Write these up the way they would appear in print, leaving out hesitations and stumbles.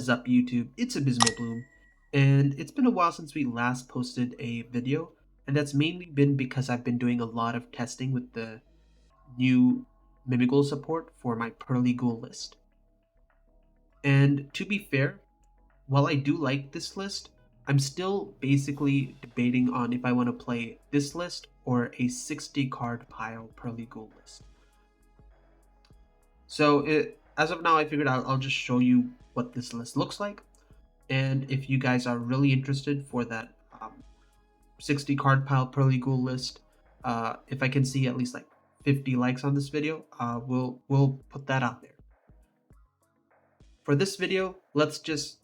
What is up, YouTube? It's Abysmal Bloom, and it's been a while since we last posted a video, and that's mainly been because I've been doing a lot of testing with the new Mimighoul support for my purrelyghoul list. And to be fair, while I do like this list, I'm still basically debating on if I want to play this list or a 60 card pile purrelyghoul list. So as of now, I figured I'll just show you what this list looks like. And if you guys are really interested for that 60 card pile purrelyghoul list, if I can see at least like 50 likes on this video, we'll put that out there. For this video, let's just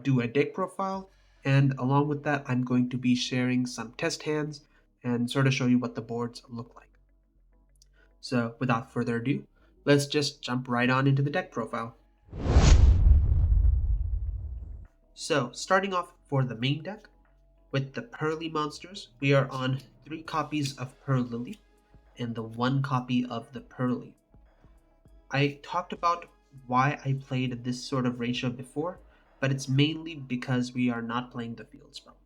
do a deck profile, and along with that, I'm going to be sharing some test hands and sort of show you what the boards look like. So without further ado, let's just jump right on into the deck profile. So starting off for the main deck, with the Purrely monsters, we are on 3 copies of Purrely and the 1 copy of the Purrely. I talked about why I played this sort of ratio before, but it's mainly because we are not playing the field spell.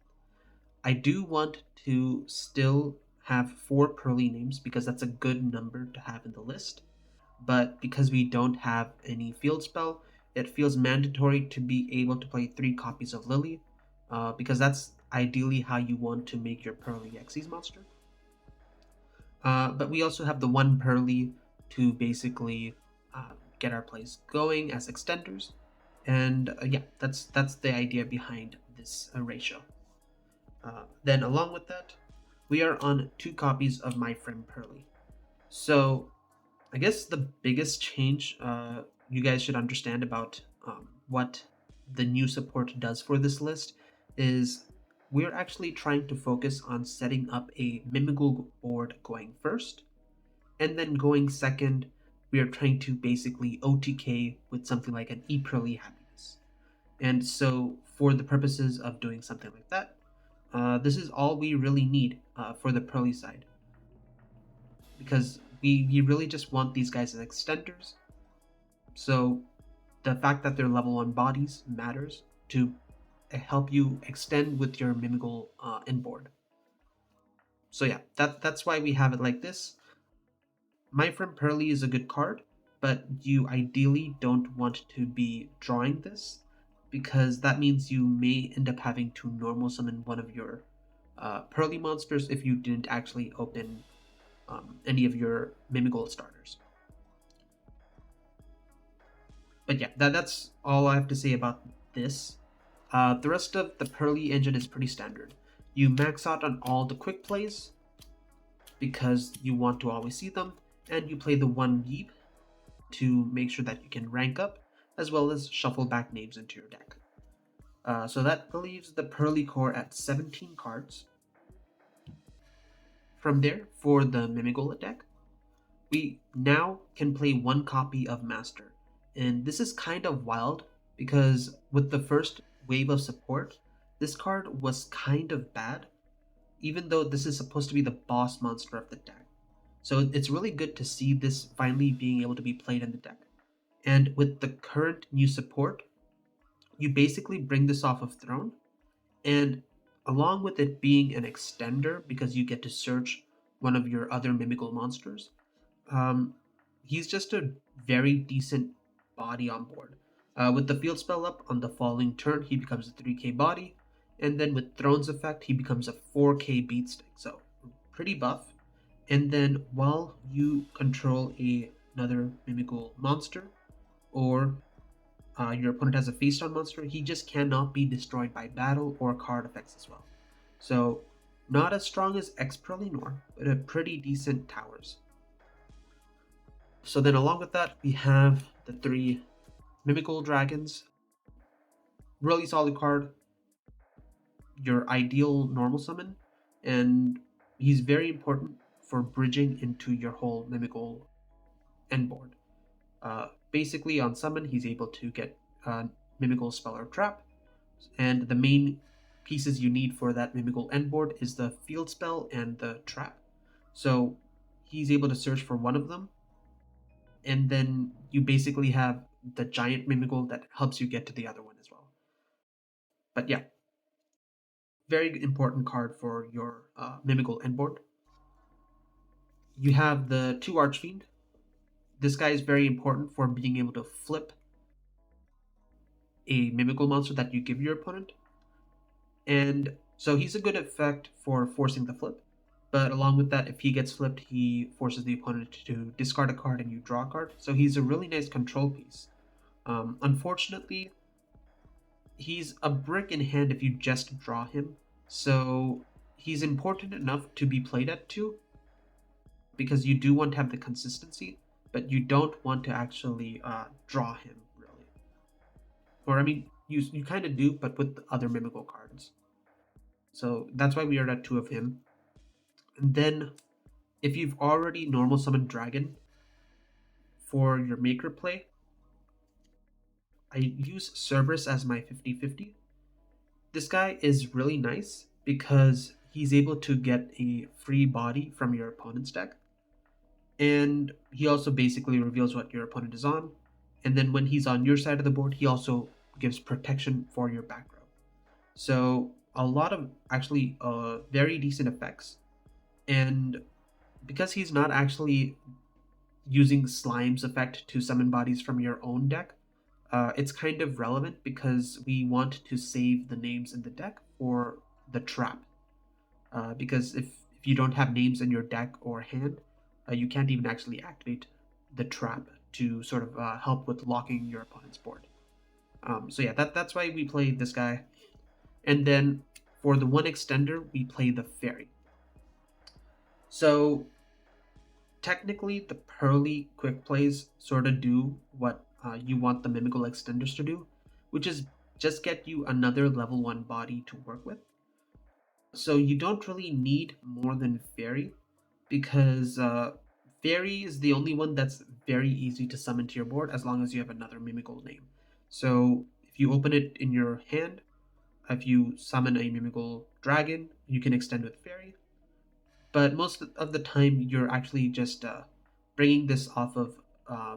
I do want to still have 4 Purrely names because that's a good number to have in the list, but because we don't have any field spell, it feels mandatory to be able to play 3 copies of Lily, because that's ideally how you want to make your Purrely Xyz monster. But we also have the 1 Purrely to basically get our plays going as extenders, and yeah, that's the idea behind this ratio. Then along with that, we are on 2 copies of My Friend Purrely. So I guess the biggest change you guys should understand about what the new support does for this list is we're actually trying to focus on setting up a Mimighoul board going first, and then going second, we are trying to basically OTK with something like an ePurrely Happiness. And so for the purposes of doing something like that, this is all we really need for the Purrely side, because we really just want these guys as extenders. So the fact that they're level 1 bodies matters to help you extend with your Mimighoul inboard. So yeah, that's why we have it like this. My Friend Purrely is a good card, but you ideally don't want to be drawing this, because that means you may end up having to normal summon one of your Purrely monsters if you didn't actually open any of your Mimighoul starters. But yeah, that's all I have to say about this. The rest of the Purrely engine is pretty standard. You max out on all the quick plays because you want to always see them, and you play the 1 Yeep to make sure that you can rank up, as well as shuffle back names into your deck. So that leaves the Purrely core at 17 cards. From there, for the Mimighoul deck, we now can play 1 copy of Master. And this is kind of wild, because with the first wave of support, this card was kind of bad, even though this is supposed to be the boss monster of the deck. So it's really good to see this finally being able to be played in the deck. And with the current new support, you basically bring this off of Throne, and along with it being an extender because you get to search one of your other Mimighoul monsters, he's just a very decent body on board. With the field spell up on the following turn, he becomes a 3k body, and then with Throne's effect, he becomes a 4k beatstick, so pretty buff. And then while you control another Mimighoul monster, or your opponent has a face-down monster, he just cannot be destroyed by battle or card effects as well. So not as strong as X-Purrely nor, but a pretty decent towers. So then along with that, we have the 3 Mimighoul dragons. Really solid card, your ideal normal summon, and he's very important for bridging into your whole Mimighoul end board. Basically on summon, he's able to get Mimighoul spell or trap, and the main pieces you need for that Mimighoul end board is the field spell and the trap. So he's able to search for one of them, and then you basically have the giant Mimigal that helps you get to the other one as well. But yeah, very important card for your Mimigal end board. You have the 2 Archfiend. This guy is very important for being able to flip a Mimical monster that you give your opponent. And so he's a good effect for forcing the flip. But along with that, if he gets flipped, he forces the opponent to discard a card and you draw a card. So he's a really nice control piece. Unfortunately, he's a brick in hand if you just draw him. So he's important enough to be played at 2 because you do want to have the consistency, but you don't want to actually draw him, really. Or, I mean, you kind of do, but with the other Mimical cards. So that's why we are at 2 of him. And then, if you've already normal summoned Dragon for your Maker play, I use Cerberus as my 50/50. This guy is really nice because he's able to get a free body from your opponent's deck. And he also basically reveals what your opponent is on. And then when he's on your side of the board, he also gives protection for your back row. So a lot of actually very decent effects. And because he's not actually using Slime's effect to summon bodies from your own deck, it's kind of relevant because we want to save the names in the deck for the trap. Because if you don't have names in your deck or hand, you can't even actually activate the trap to sort of help with locking your opponent's board. So yeah, that's why we play this guy. And then for the 1 extender, we play the Fairy. So technically, the Pearly quick plays sort of do what you want the Mimical extenders to do, which is just get you another level 1 body to work with. So you don't really need more than Fairy, because Fairy is the only one that's very easy to summon to your board as long as you have another Mimical name. So if you open it in your hand, if you summon a Mimical Dragon, you can extend with Fairy. But most of the time, you're actually just bringing this off of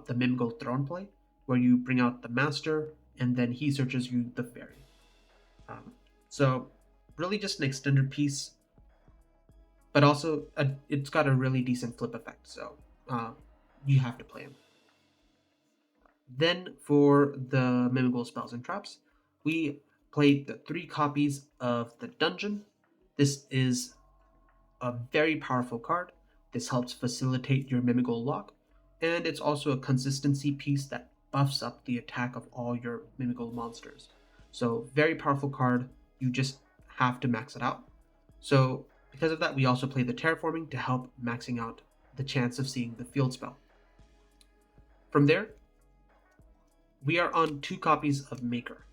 the Mimical Throne play, where you bring out the Master, and then he searches you the Fairy. So really just an extended piece, but also it's got a really decent flip effect, so you have to play him. Then for the Mimical spells and traps, we played the 3 copies of the Dungeon. This is a very powerful card. This helps facilitate your Mimical lock, and it's also a consistency piece that buffs up the attack of all your Mimical monsters. So very powerful card, you just have to max it out. So because of that, we also play the Terraforming to help maxing out the chance of seeing the field spell. From there, we are on 2 copies of Maker.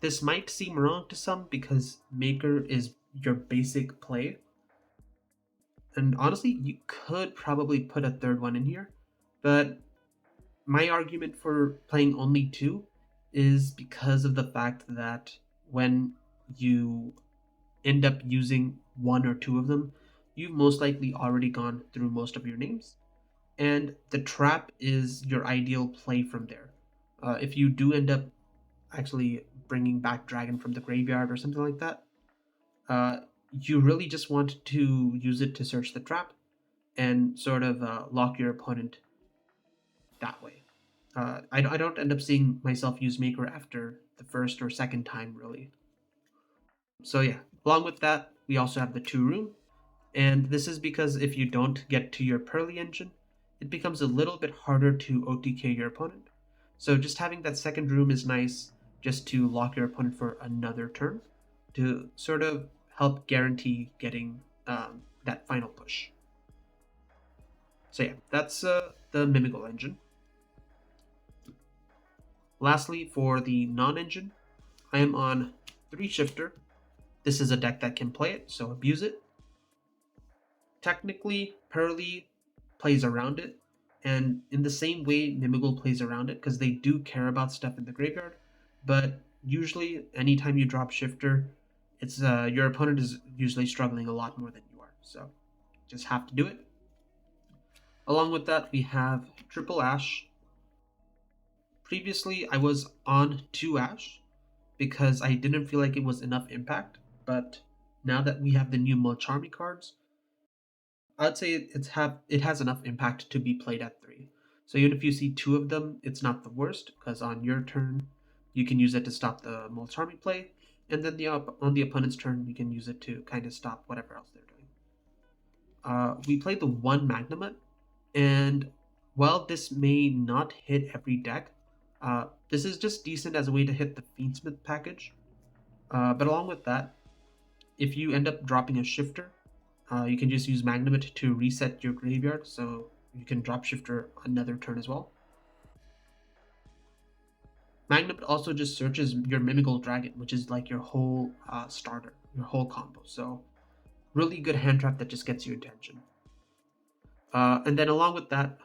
This might seem wrong to some because Maker is your basic play. And honestly, you could probably put a 3rd one in here, but my argument for playing only 2 is because of the fact that when you end up using 1 or 2 of them, you've most likely already gone through most of your names, and the trap is your ideal play from there. If you do end up actually bringing back Dragon from the graveyard or something like that, you really just want to use it to search the trap and sort of lock your opponent that way. I don't end up seeing myself use Maker after the 1st or 2nd time, really. So yeah, along with that, we also have the 2 Rune, and this is because if you don't get to your Pearly engine, it becomes a little bit harder to OTK your opponent. So just having that 2nd Rune is nice, just to lock your opponent for another turn, to sort of help guarantee getting that final push. So yeah, that's the Mimical engine. Lastly, for the non-engine, I am on 3 Shifter. This is a deck that can play it, so abuse it. Technically, Pearly plays around it, and in the same way Mimigal plays around it, because they do care about stuff in the graveyard, but usually anytime you drop Shifter, it's your opponent is usually struggling a lot more than you are, so just have to do it. Along with that, we have Triple Ash. Previously, I was on 2 Ash because I didn't feel like it was enough impact, but now that we have the new Mulcharmy cards, I'd say it has enough impact to be played at 3. So even if you see 2 of them, it's not the worst because on your turn you can use it to stop the Mulcharmy play, and then on the opponent's turn you can use it to kind of stop whatever else they're doing. We played the 1 Magnamut, and while this may not hit every deck, this is just decent as a way to hit the Fiendsmith package. But along with that, if you end up dropping a Shifter, you can just use Magnamut to reset your graveyard, so you can drop Shifter another turn as well. Magnamut also just searches your Mimical Dragon, which is like your whole starter, your whole combo. So really good hand trap that just gets your attention. And then along with that,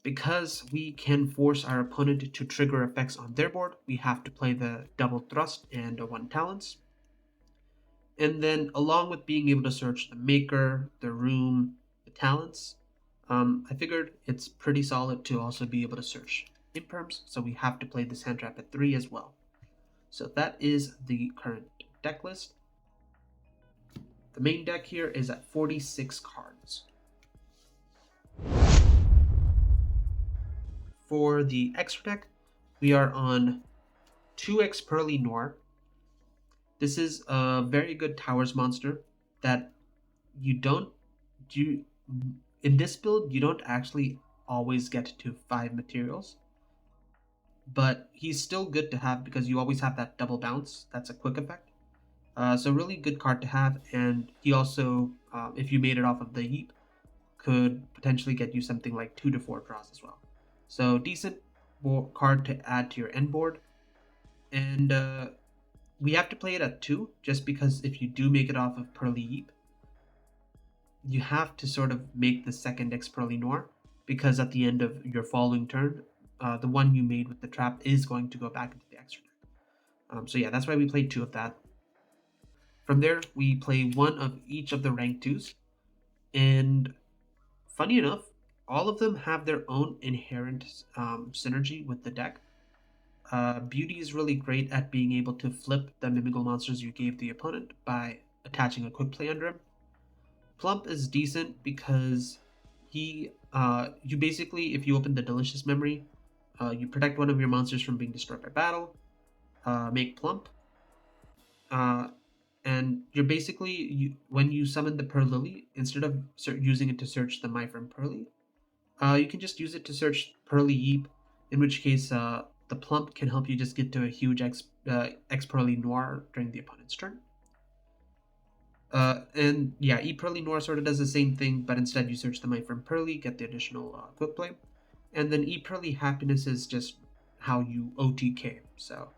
because we can force our opponent to trigger effects on their board, we have to play the double thrust and 1 talents. And then along with being able to search the maker, the room, the talents, I figured it's pretty solid to also be able to search imperms, so we have to play this hand trap at 3 as well. So that is the current deck list. The main deck here is at 46 cards. For the extra deck, we are on 2x Pearly Noir. This is a very good Towers monster that in this build you don't actually always get to 5 materials, but he's still good to have because you always have that double bounce. That's a quick effect. So really good card to have, and he also, if you made it off of the heap, could potentially get you something like 2 to 4 draws as well. So decent card to add to your end board, and we have to play it at 2 just because if you do make it off of Pearly Heap, you have to sort of make the second X Pearly Noir, because at the end of your following turn, the one you made with the trap is going to go back into the extra deck. So yeah, that's why we played 2 of that. From there, we play 1 of each of the rank 2s, and funny enough, all of them have their own inherent synergy with the deck. Beauty is really great at being able to flip the Mimical monsters you gave the opponent by attaching a quick play under him. Plump is decent because you basically, if you open the Delicious Memory, you protect one of your monsters from being destroyed by battle, make Plump, and you're basically, when you summon the Purrelyghoul, instead of using it to search the Myfram Pearly, you can just use it to search Pearly Yeep, in which case the Plump can help you just get to a huge X Pearly Noir during the opponent's turn. And yeah, E Pearly Noir sort of does the same thing, but instead you search the Myfram Pearly, get the additional quick play. And then E Pearly Happiness is just how you OTK, so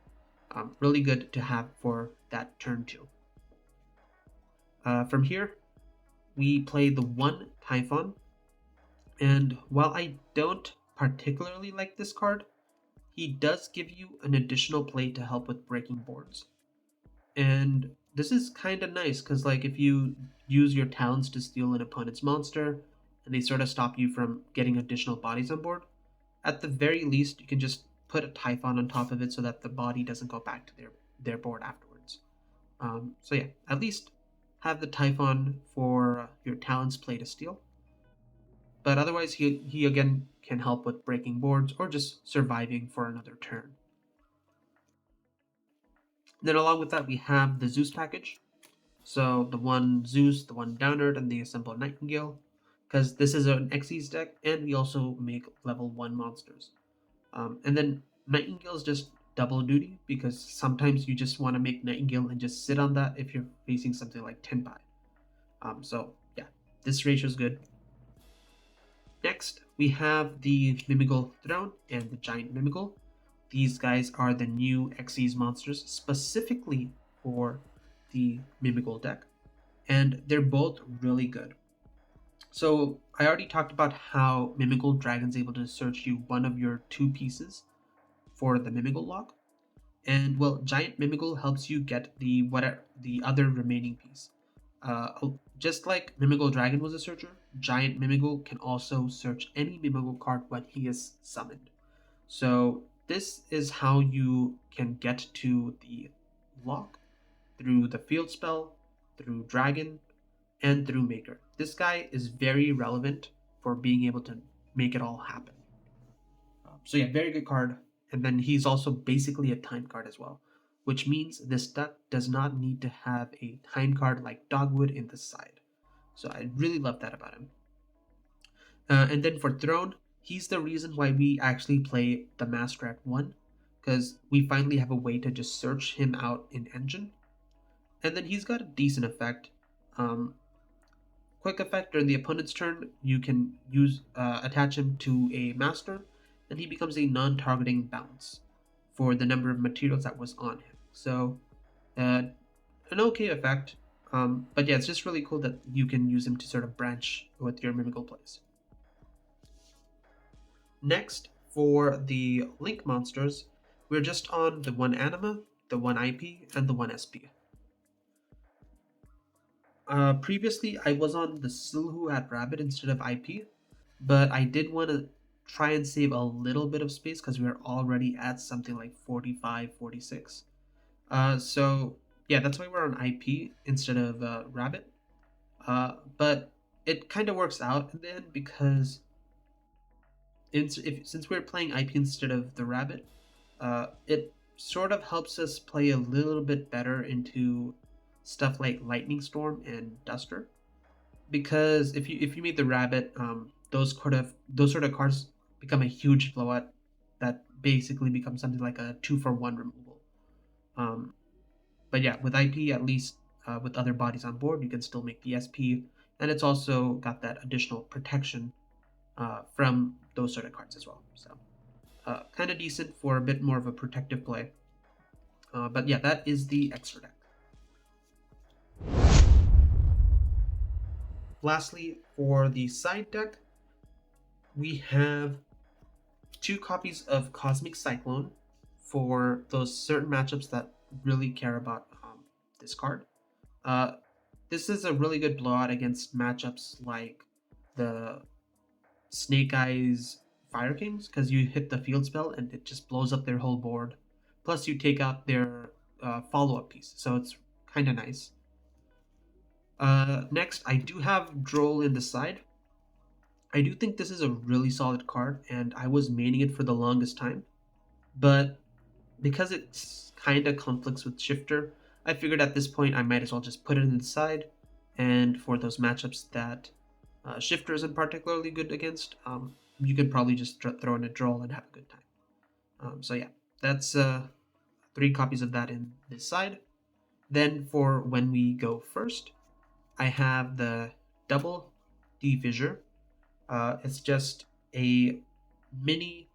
really good to have for that turn 2. From here, we play the 1 Typhon, and while I don't particularly like this card, he does give you an additional play to help with breaking boards. And this is kind of nice because, like, if you use your talents to steal an opponent's monster and they sort of stop you from getting additional bodies on board, at the very least you can just put a Typhon on top of it so that the body doesn't go back to their board afterwards. So yeah, at least have the Typhon for your talents play to steal. But otherwise, he again can help with breaking boards or just surviving for another turn. Then along with that, we have the Zeus package. So the 1 Zeus, the 1 Downerd, and the Assembled Nightingale, because this is an Xyz deck, and we also make level 1 monsters. And then Nightingale is just double duty, because sometimes you just want to make Nightingale and just sit on that if you're facing something like Tenpai. So yeah, this ratio is good. Next, we have the Mimigal Throne and the Giant Mimigal. These guys are the new Xyz monsters specifically for the Mimigal deck, and they're both really good. So I already talked about how Mimigal Dragon's able to search you one of your 2 pieces for the Mimigal lock, and well, Giant Mimigal helps you get the other remaining piece. Just like Mimigal Dragon was a searcher, Giant Mimigal can also search any Mimigal card when he is summoned. So This is how you can get to the lock through the field spell, through dragon, and through maker. This guy is very relevant for being able to make it all happen. So yeah, very good card. And then he's also basically a time card as well, which means this deck does not need to have a time card like Dogwood in the side. So I really love that about him. And then for Throne, he's the reason why we actually play the Master at 1, because we finally have a way to just search him out in Engine. And then he's got a decent effect. Um, Quick effect during the opponent's turn, you can use attach him to a master, and he becomes a non-targeting bounce for the number of materials that was on him. So, an okay effect, but yeah, it's just really cool that you can use him to sort of branch with your Mimical plays. Next, for the Link monsters, we're just on the 1 Anima, the 1 IP, and the 1 SP. Previously, I was on the Silhu at Rabbit instead of IP, but I did want to try and save a little bit of space because we're already at something like 45, 46. So yeah, that's why we're on IP instead of Rabbit. But it kind of works out in the end because since we're playing IP instead of the Rabbit, it sort of helps us play a little bit better into stuff like Lightning Storm and Duster. Because if you made the Rabbit, those sort of cards become a huge blowout that basically becomes something like a 2-for-1 removal. Um, but yeah, with IP at least, with other bodies on board, you can still make the SP, and it's also got that additional protection from those sort of cards as well. So kind of decent for a bit more of a protective play. But yeah, that is the extra deck. Lastly, for the side deck, we have 2 copies of Cosmic Cyclone for those certain matchups that really care about this card. This is a really good blowout against matchups like the Snake Eyes Fire Kings, because you hit the field spell and it just blows up their whole board. Plus, you take out their follow-up piece, so it's kind of nice. Next, I do have Droll in the side. I do think this is a really solid card, and I was maining it for the longest time. But because it's kind of conflicts with Shifter, I figured at this point I might as well just put it in the side. And for those matchups that Shifter isn't particularly good against, you could probably just throw in a Droll and have a good time. So yeah, that's 3 copies of that in this side. Then for when we go first, I have the double D Fissure. It's just a mini,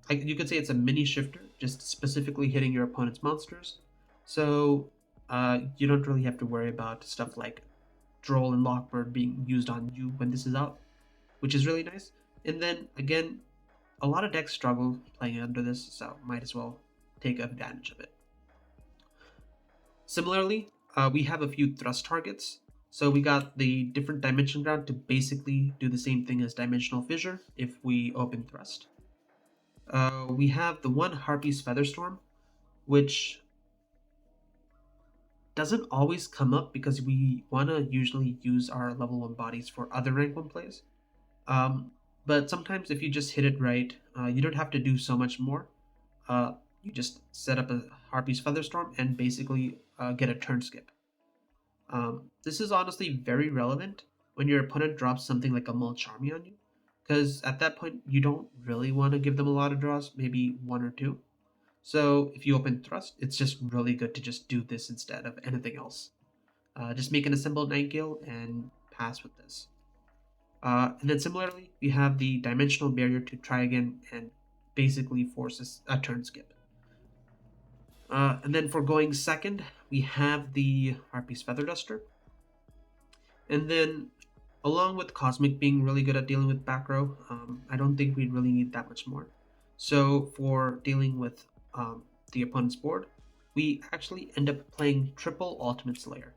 you could say it's a mini shifter, just specifically hitting your opponent's monsters. So you don't really have to worry about stuff like Droll and Lockbird being used on you when this is out, which is really nice. And then again, a lot of decks struggle playing under this, so might as well take advantage of it. Similarly, we have a few thrust targets. So we got the different dimension ground to basically do the same thing as dimensional fissure if we open thrust. We have the 1 Harpy's Featherstorm, which doesn't always come up because we want to usually use our level 1 bodies for other rank 1 plays. But sometimes if you just hit it right, you don't have to do so much more. You just set up a Harpy's Featherstorm and basically get a turn skip. This is honestly very relevant when your opponent drops something like a Mulch Army on you, because at that point you don't really want to give them a lot of draws, maybe 1 or 2. So if you open thrust, it's just really good to just do this instead of anything else. Just make an assembled Nightingale and pass with this. And then similarly, we have the Dimensional Barrier to try again and basically forces a turn skip. And then for going second, we have the Harpy's Feather Duster. And then, along with Cosmic being really good at dealing with back row, I don't think we really need that much more. So for dealing with the opponent's board, we actually end up playing triple Ultimate Slayer.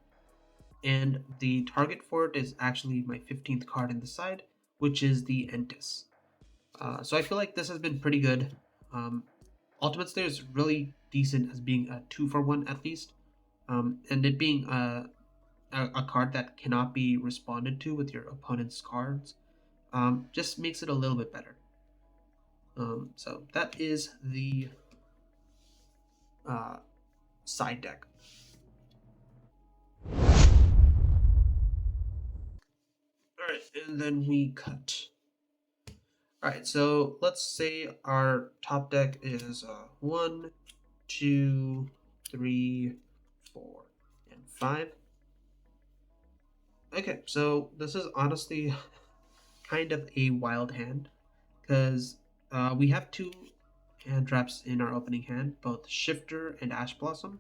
And the target for it is actually my 15th card in the side, which is the Entis. So I feel like this has been pretty good. Ultimate Slayer is really decent as being a 2-for-1 at least, and it being a card that cannot be responded to with your opponent's cards just makes it a little bit better. So that is the side deck. Alright, and then we cut. Alright, so let's say our top deck is 1, 2, 3, 4, and 5. Okay, so this is honestly kind of a wild hand because we have 2 hand traps in our opening hand, both Shifter and Ash Blossom.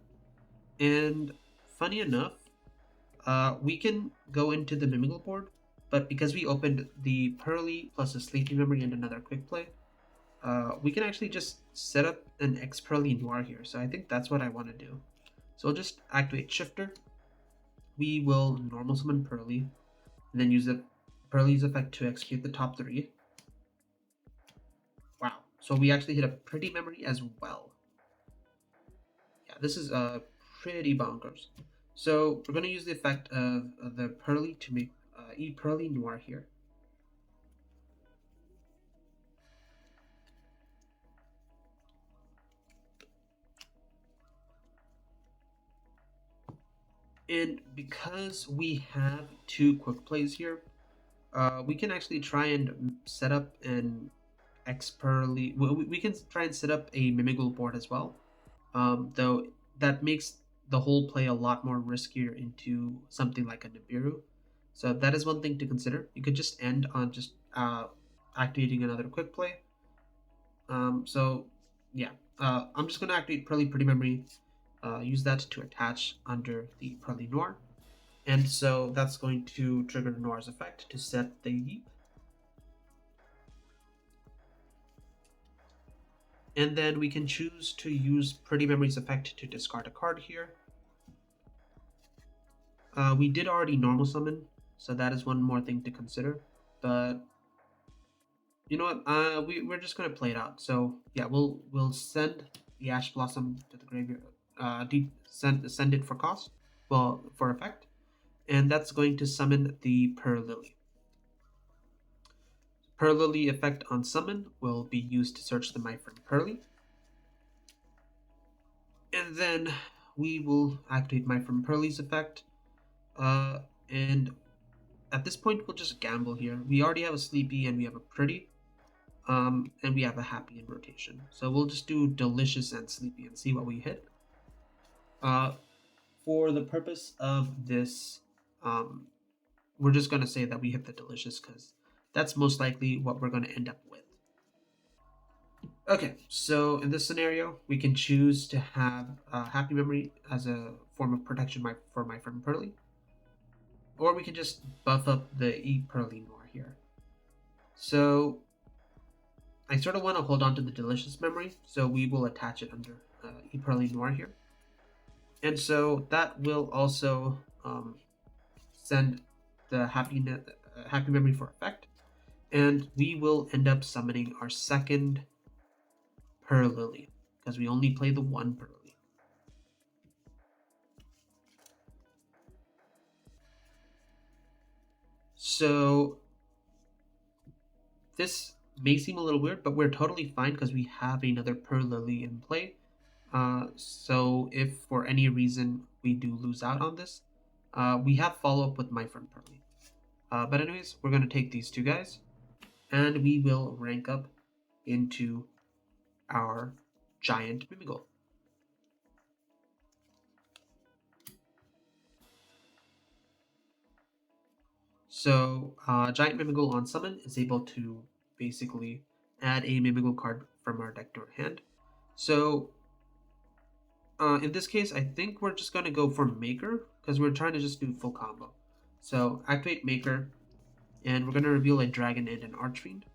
And funny enough, we can go into the Mimigal board, but because we opened the Pearly plus a Sleepy Memory and another Quick Play, we can actually just set up an X Pearly Noir here. So I think that's what I want to do. So I'll just activate Shifter. We will normal summon Pearly, and then use the Pearly's effect to execute the top 3. Wow, so we actually hit a pretty memory as well. Yeah, this is pretty bonkers. So we're going to use the effect of the Pearly to make E Pearly Noir here. And because we have 2 quick plays here, we can actually try and set up an X Pearly. We can try and set up a Mimigal board as well. Though that makes the whole play a lot more riskier into something like a Nibiru. So that is one thing to consider. You could just end on just activating another quick play. So yeah, I'm just gonna activate Pearly Pretty Memory, use that to attach under the Pearly Noir. And so that's going to trigger Noir's effect to set the Yeep. And then we can choose to use Pretty Memory's effect to discard a card here. We did already normal summon, so that is one more thing to consider. But you know what? We're just gonna play it out. So yeah, we'll send the Ash Blossom to the graveyard. Send it for cost, well, for effect, and that's going to summon the Purrelyghoul. Purrelyghoul effect on summon will be used to search the My Friend Pearly. And then we will activate My Friend Pearly's effect. And at this point, we'll just gamble here. We already have a Sleepy and we have a Pretty. And we have a Happy in rotation. So we'll just do Delicious and Sleepy and see what we hit. For the purpose of this, we're just going to say that we hit the Delicious because that's most likely what we're going to end up with. Okay, so in this scenario, we can choose to have Happy Memory as a form of protection for My Friend Pearly. Or we can just buff up the E Pearly Noir here. So I sort of want to hold on to the Delicious Memory, so we will attach it under E Pearly Noir here. And so that will also send the Happy Memory for effect. And we will end up summoning our second Purrelyghoul, because we only play the one Purrelyghoul. So this may seem a little weird, but we're totally fine because we have another Purrelyghoul in play. So if for any reason we do lose out on this, we have follow-up with My Friend Pearly. But anyways, we're going to take these 2 guys, and we will rank up into our giant Mimigal. So giant Mimigal on summon is able to basically add a Mimigal card from our deck to our hand. So in this case, I think we're just going to go for Maker because we're trying to just do full combo. So activate Maker, and we're going to reveal a Dragon and an Archfiend.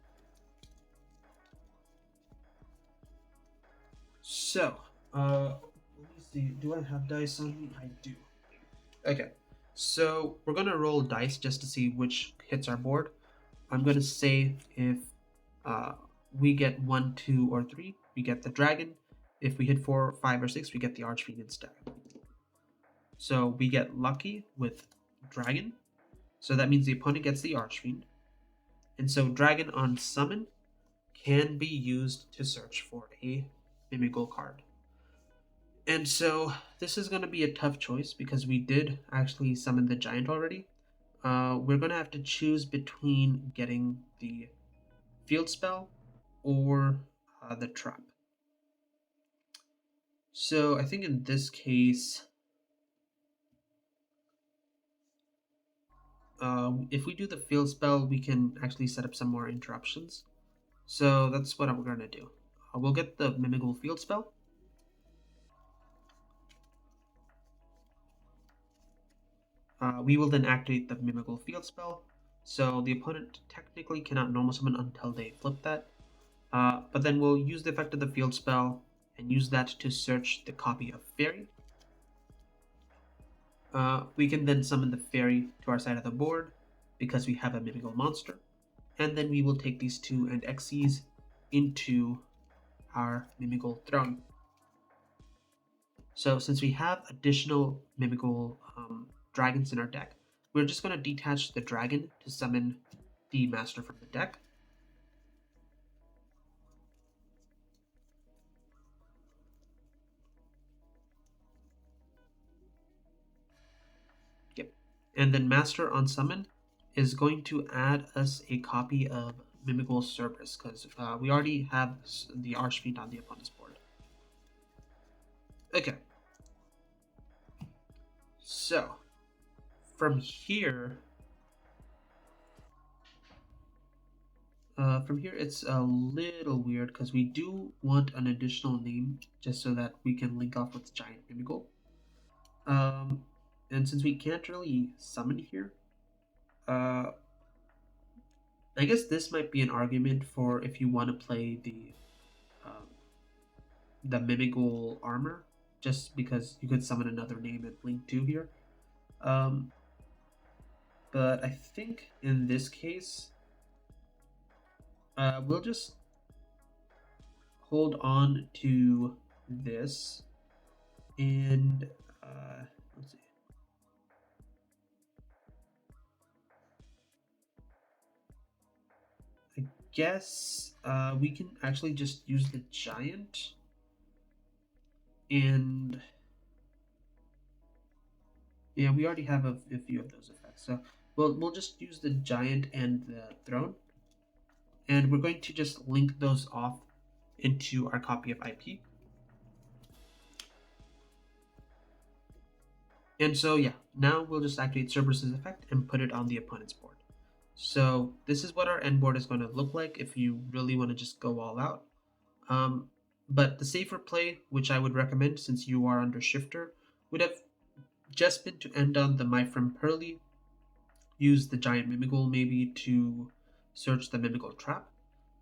So, let me see. Do I have dice on me? I do. Okay, so we're going to roll dice just to see which hits our board. I'm going to say if we get 1, 2, or 3, we get the dragon. If we hit 4, 5, or 6, we get the Archfiend instead. So we get lucky with dragon. So that means the opponent gets the Archfiend. And so dragon on summon can be used to search for a Mimighoul card. And so this is going to be a tough choice because we did actually summon the giant already. We're going to have to choose between getting the field spell or the trap. So I think in this case, if we do the field spell, we can actually set up some more interruptions. So that's what we're going to do. We'll get the Mimighoul field spell. We will then activate the Mimighoul field spell. So the opponent technically cannot normal summon until they flip that. But then we'll use the effect of the field spell and use that to search the copy of Fairy. We can then summon the Fairy to our side of the board because we have a Mimighoul monster. And then we will take these 2 and Xyz into our Mimighoul throne. So since we have additional Mimighoul dragons in our deck, we're just going to detach the dragon to summon the master from the deck. Yep. And then master on summon is going to add us a copy of Mimighoul Cerberus because we already have the Archfiend on the opponent's board. Okay. So from here, it's a little weird because we do want an additional name just so that we can link off with Giant Mimighoul. And since we can't really summon here, I guess this might be an argument for if you want to play the Mimighoul armor, just because you could summon another name and link to here. But I think in this case, we'll just hold on to this and let's see. I guess we can actually just use the giant and yeah, we already have a few of those effects. So we'll just use the giant and the throne. And we're going to just link those off into our copy of IP. And so yeah, now we'll just activate Cerberus's effect and put it on the opponent's board. So this is what our end board is going to look like if you really want to just go all out. But the safer play, which I would recommend since you are under Shifter, would have just been to end on the My Friend Pearly, use the Giant Mimighoul maybe to search the Mimighoul trap,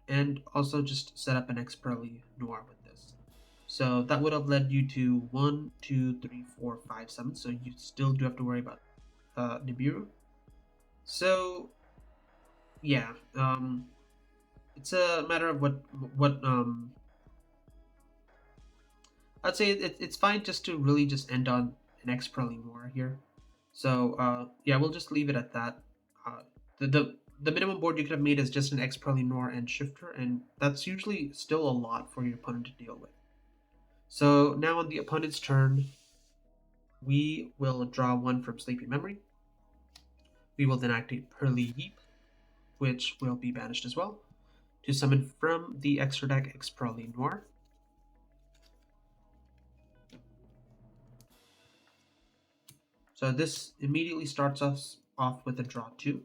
and also just set up an X Pearly Noir with this. So that would have led you to 1, 2, 3, 4, 5 summons, so you still do have to worry about Nibiru. So yeah, it's a matter of what I'd say it's fine just to really just end on an X Pearly Noir here. So yeah, we'll just leave it at that. The minimum board you could have made is just an X Pearly Noir and Shifter, and that's usually still a lot for your opponent to deal with. So now on the opponent's turn, we will draw 1 from Sleepy Memory. We will then activate Purrelyghoul, which will be banished as well, to summon from the extra deck X Pearly Noir. So this immediately starts us off with a draw 2.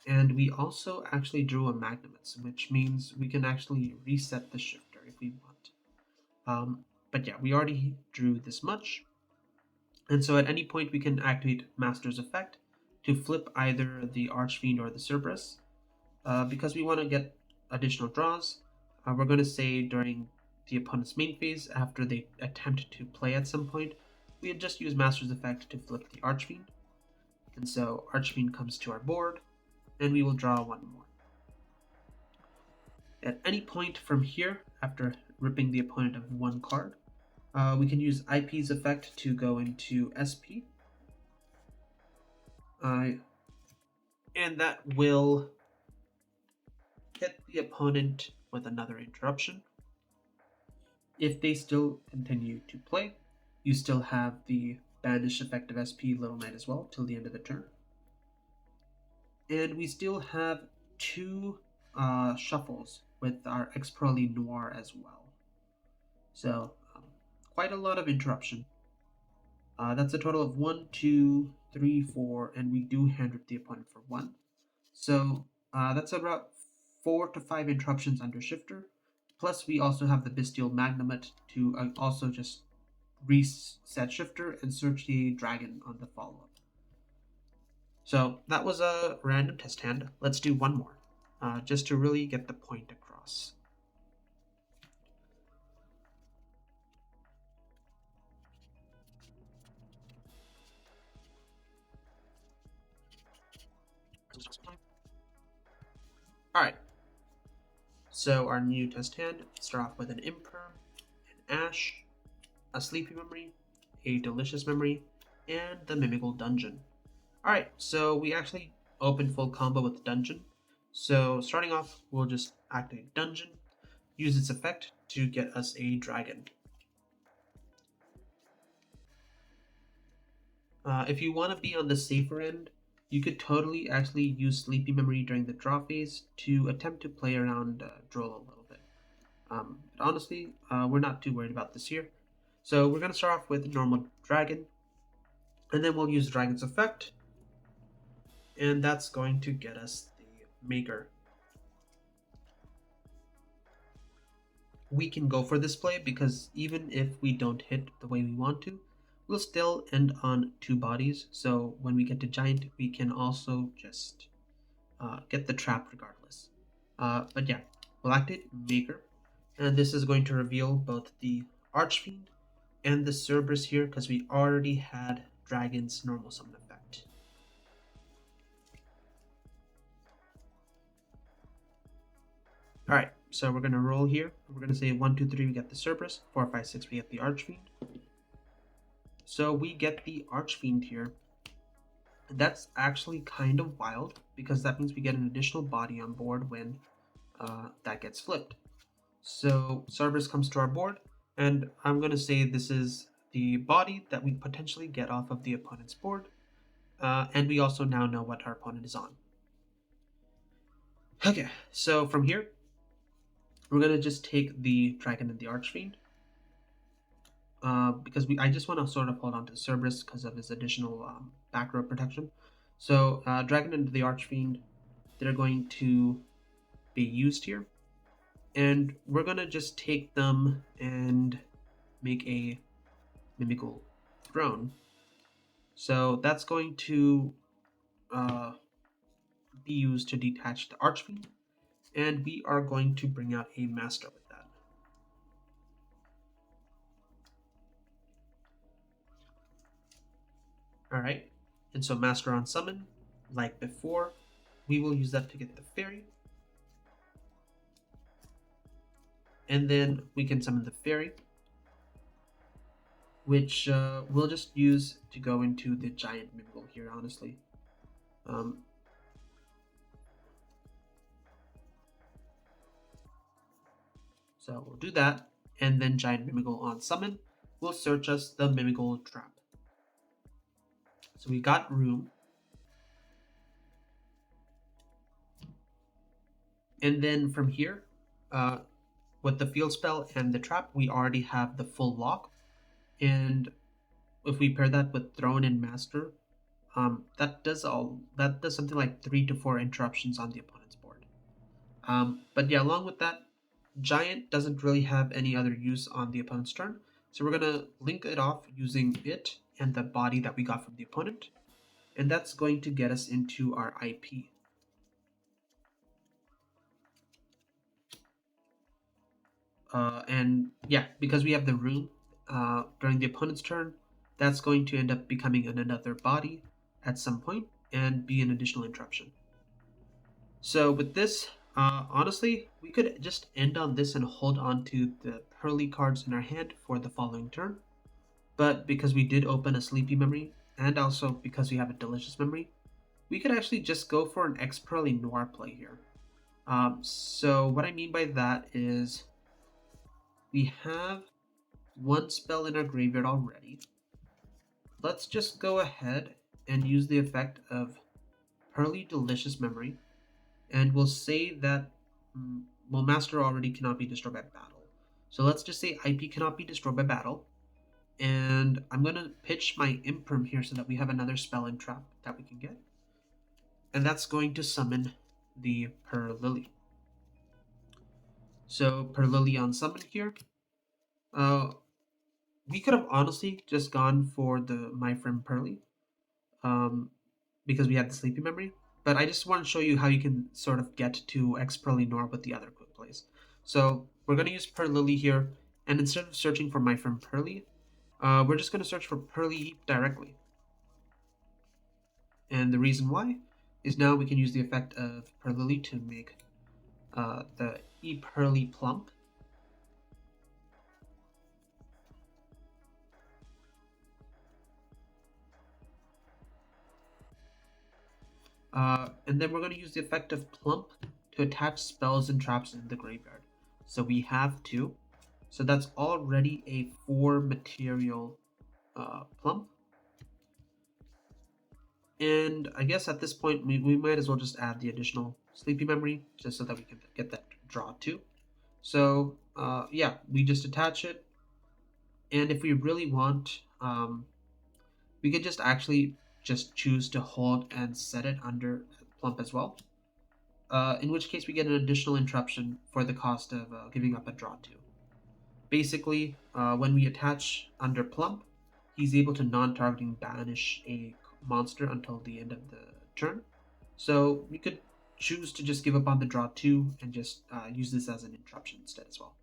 And we also actually drew a Magnamets, which means we can actually reset the Shifter if we want. But yeah, we already drew this much. And so at any point we can activate Master's Effect to flip either the Archfiend or the Cerberus. Because we want to get additional draws, we're going to say during the opponent's main phase, after they attempt to play at some point, we just use Master's Effect to flip the Archfiend. And so Archfiend comes to our board, and we will draw 1 more. At any point from here, after ripping the opponent of one card. We can use IP's effect to go into SP. And that will hit the opponent with another interruption. If they still continue to play, you still have the banish effect of SP Little Knight as well till the end of the turn. And we still have two shuffles with our Expertly Noir as well. So quite a lot of interruption. That's a total of 1, 2, 3, 4, and we do hand rip the opponent for 1. So that's about 4 to 5 interruptions under Shifter. Plus we also have the Bestial Magnumite to also just reset Shifter and search the dragon on the follow-up. So that was a random test hand. Let's do one more, just to really get the point across. Alright, so our new test hand, start off with an Imperm, an Ash, a Sleepy Memory, a Delicious Memory, and the Mimical Dungeon. Alright, so we actually open full combo with the Dungeon. So starting off, we'll just activate Dungeon, use its effect to get us a Dragon. If you want to be on the safer end, you could totally actually use Sleepy Memory during the draw phase to attempt to play around Droll a little bit. But honestly, we're not too worried about this here. So we're going to start off with normal Dragon, and then we'll use Dragon's effect, and that's going to get us the Maker. We can go for this play because even if we don't hit the way we want to, we'll still end on 2 bodies. So when we get to Giant, we can also just get the trap regardless. But yeah, we'll activate Maker, and this is going to reveal both the Archfiend and the Cerberus here because we already had Dragon's normal summon effect. Alright, so we're going to roll here. We're going to say 1, 2, 3, we get the Cerberus. 4, 5, 6, we get the Archfiend. So we get the Archfiend here. That's actually kind of wild because that means we get an additional body on board when that gets flipped. So Cerberus comes to our board, and I'm going to say this is the body that we potentially get off of the opponent's board. And we also now know what our opponent is on. Okay, so from here, we're going to just take the Dragon and the Archfiend. Because I just want to sort of hold on to Cerberus because of his additional back row protection. So Dragon and the Archfiend, they're going to be used here. And we're going to just take them and make a Mimical Throne. So that's going to be used to detach the Archfiend. And we are going to bring out a Master with that. Alright, and so Master on Summon, like before, we will use that to get the Fairy. And then we can summon the Fairy, which we'll just use to go into the Giant Mimical here, honestly. So we'll do that, and then Giant Mimical on Summon will search us the Mimical Trap. So we got room. And then from here, with the field spell and the trap, we already have the full lock. And if we pair that with Throne and Master, that does something like 3 to 4 interruptions on the opponent's board. But yeah, along with that, Giant doesn't really have any other use on the opponent's turn. So we're going to link it off using it and the body that we got from the opponent. And that's going to get us into our IP. And yeah, because we have the room during the opponent's turn, that's going to end up becoming another body at some point and be an additional interruption. So with this, honestly, we could just end on this and hold on to the Pearly cards in our hand for the following turn. But because we did open a Sleepy Memory, and also because we have a Delicious Memory, we could actually just go for an X Pearly Noir play here. So what I mean by that is we have one spell in our graveyard already. Let's just go ahead and use the effect of Pearly Delicious Memory, and we'll say that well, Master already cannot be destroyed by battle. So let's just say IP cannot be destroyed by battle, and I'm gonna pitch my Imperm here so that we have another spell and trap that we can get, and that's going to summon the Purrely. So Purrely on summon here. We could have honestly just gone for the My Friend Pearly, because we have the Sleepy Memory. But I just want to show you how you can sort of get to X Pearly Noir with the other quick plays. So we're going to use Purrely here, and instead of searching for My Friend Pearly, we're just going to search for Pearly directly. And the reason why is now we can use the effect of Purrely to make the Pearly Plump. And then we're going to use the effect of Plump to attach spells and traps in the graveyard. So we have 2. So that's already a 4 material Plump. And I guess at this point we might as well just add the additional Sleepy Memory just so that we can get that draw too. So yeah, we just attach it. And if we really want, we could just actually just choose to hold and set it under Plump as well. In which case we get an additional interruption for the cost of giving up a draw 2. Basically, when we attach under Plump, he's able to non-targeting banish a monster until the end of the turn. So we could choose to just give up on the draw 2 and just use this as an interruption instead as well.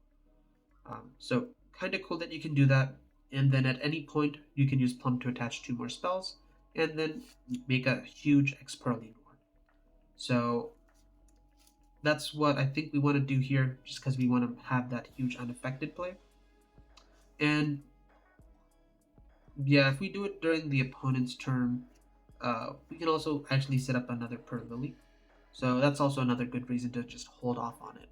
So kind of cool that you can do that. And then at any point, you can use Plump to attach 2 more spells and then make a huge X Pearly Noir. So that's what I think we want to do here, just because we want to have that huge unaffected play. And yeah, if we do it during the opponent's turn, we can also actually set up another Purrely. So that's also another good reason to just hold off on it.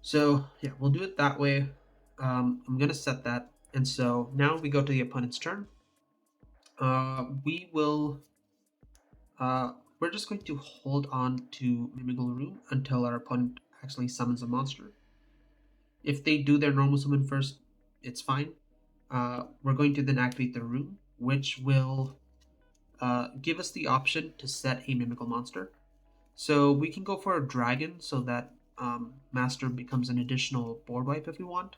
So yeah, we'll do it that way. I'm going to set that. And so now we go to the opponent's turn. We will... we're just going to hold on to Mimical Room until our opponent actually summons a monster. If they do their normal summon first, it's fine. We're going to then activate the room, which will give us the option to set a Mimical monster. So we can go for a dragon so that Master becomes an additional board wipe if we want.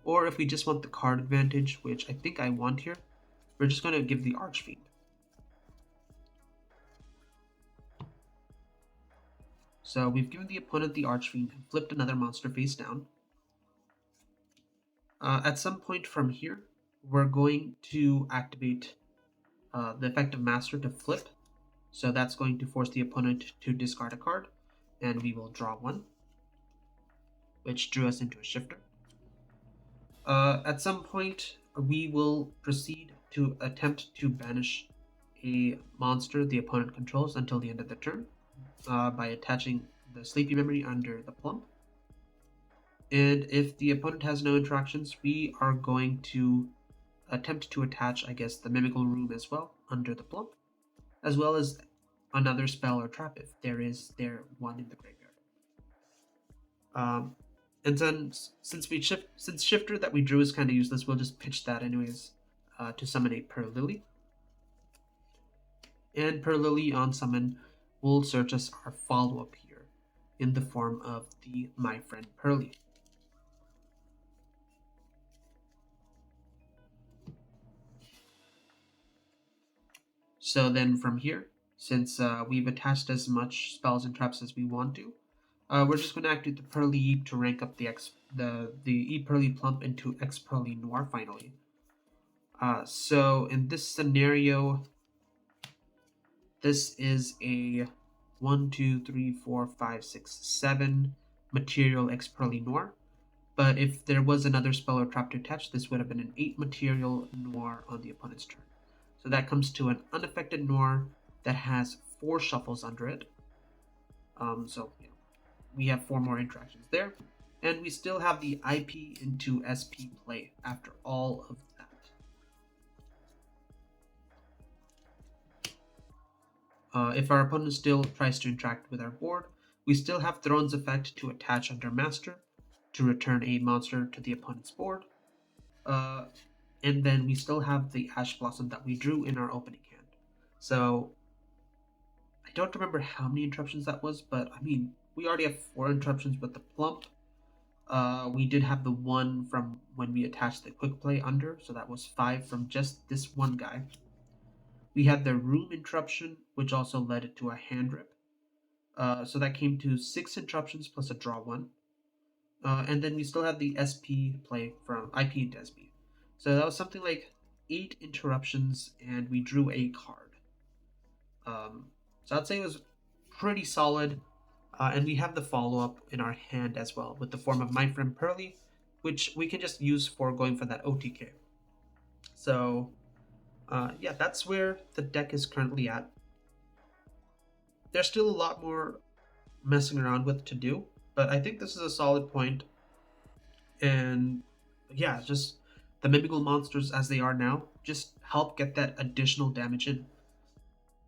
Or if we just want the card advantage, which I think I want here, we're just going to give the Archfiend. So we've given the opponent the Archfiend and flipped another monster face down. At some point from here, we're going to activate the effect of Master to flip. So that's going to force the opponent to discard a card, and we will draw 1, which drew us into a shifter. At some point, we will proceed to attempt to banish a monster the opponent controls until the end of the turn by attaching the Sleepy Memory under the Plump. And if the opponent has no interactions, we are going to attempt to attach, I guess, the Mimical Room as well under the Plump, as well as another spell or trap if there is one in the graveyard. And then since Shifter that we drew is kind of useless, we'll just pitch that anyways to summon a Purrely. And Purrely on summon will search us our follow-up here in the form of the My Friend Pearly. So then from here, since we've attached as much spells and traps as we want to, we're just going to activate the Pearly Eep to rank up the E Pearly Plump into X Pearly Noir finally. So in this scenario, this is a 1, 2, 3, 4, 5, 6, 7 material X Pearly Noir. But if there was another spell or trap to attach, this would have been an 8 material Noir on the opponent's turn. So that comes to an unaffected Noir that has 4 shuffles under it. So we have 4 more interactions there. And we still have the IP into SP play after all of that. If our opponent still tries to interact with our board, we still have Throne's effect to attach under Master to return a monster to the opponent's board. And then we still have the Ash Blossom that we drew in our opening hand. So I don't remember how many interruptions that was, but I mean, we already have 4 interruptions with the Plump. We did have the 1 from when we attached the Quick Play under, so that was 5 from just this one guy. We had the Room interruption, which also led it to a hand rip. So that came to 6 interruptions plus a draw 1. And then we still had the SP play from IP into SP. So that was something like 8 interruptions, and we drew a card. So I'd say it was pretty solid. And we have the follow-up in our hand as well with the form of My Friend Pearly, which we can just use for going for that OTK. So yeah, that's where the deck is currently at. There's still a lot more messing around with to do, but I think this is a solid point. And yeah, just the Mimical monsters as they are now just help get that additional damage in.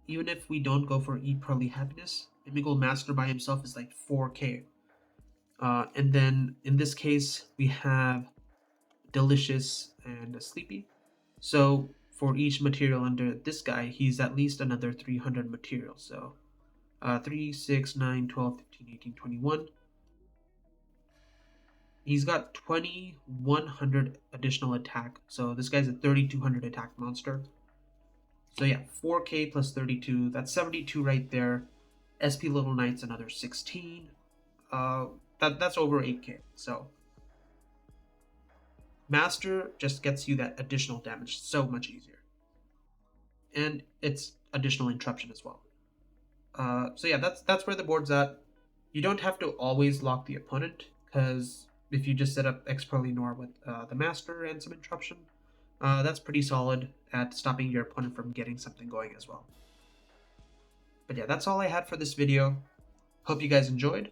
Even if we don't go for Eat Pearly Happiness, Mimical Master by himself is like 4k. And then in this case, we have Delicious and Sleepy. So for each material under this guy, he's at least another 300 material. So 3, 6, 9, 12, 15, 18, 21. He's got 2100 additional attack. So this guy's a 3200 attack monster. So yeah, 4k plus 32. That's 72 right there. SP Little Knight's another 16. That's over 8k. So Master just gets you that additional damage so much easier. And it's additional interruption as well. So yeah, that's where the board's at. You don't have to always lock the opponent, because if you just set up X Pearly Noir with the Master and some interruption, that's pretty solid at stopping your opponent from getting something going as well. But yeah, that's all I had for this video. Hope you guys enjoyed.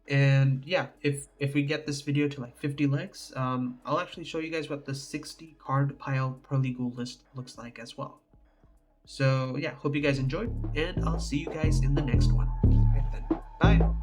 And yeah, if we get this video to like 50 likes, I'll actually show you guys what the 60 card pile purrelyghoul list looks like as well. So yeah, hope you guys enjoyed, and I'll see you guys in the next one. Right then, bye!